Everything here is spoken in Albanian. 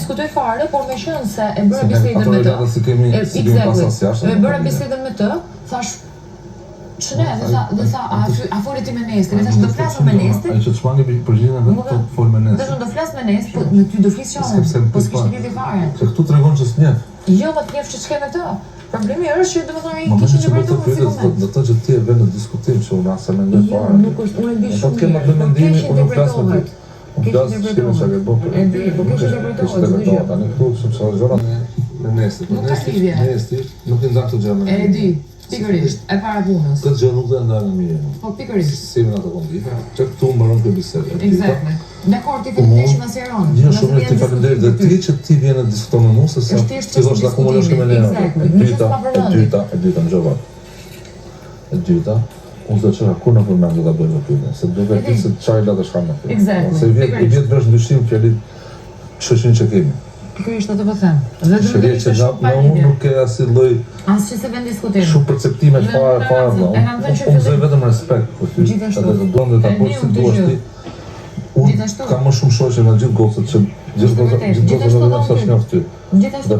diskutoj fare, por me qenë se e bëra bisedën me të. E bëra bisedën me të, thash ç'ne, dhe tha, a foli ti me Nestin? Dhe thash do flasëm me Nestin. Ai që të shmangi përgjigjen vetë të fol me Nestin. Dhe do flas me Nestin, po me ty do flis qonë, po s'kishte lidhje fare. Se këtu tregon që s'njeh. Jo, ma t'njef që s'ke me të. Problemi është që domethënë ai kishte një vërtetë si koment. Do të thotë që ti e vën në diskutim që unë asë mendoj fare. Jo, nuk është, unë e di shumë. Po kemë mendimin, unë nuk flas me ty. Unë flas çka ke bërë. E di, po kishte interpretohet. Tani këtu sepse zona me Nestin. Nesti nuk i ndan të gjë me. E di. Pikërisht, e para punës. Këtë gjë nuk do ndalë mirë. Po pikërisht. Si në ato kondita, që këtu mbaron këtë bisedë. Exactly. Dakor, ti faleminderit më seron. Jo, shumë ti faleminderit dhe ti që ti vjen të diskuton me mua se sa ti do të akumulosh me Lena. E dyta në gjova. E dyta, unë do të çoj ku në përmend do ta bëj pyetjen, se do të thënë se çfarë do të shkam aty. Se vjet vesh ndryshim fjalit shoqin që kemi. Pikërisht ato po them. Dhe do të që na unë nuk e asnjë lloj asgjë se vend diskutim. Shumë perceptime fare. Unë zë vetëm respekt për ty. Atë do duam të ta bësh si duash ti. Unë kam më shumë shoqë në gjithë gocët që gjithë gocët do të thashë ty. Gjithashtu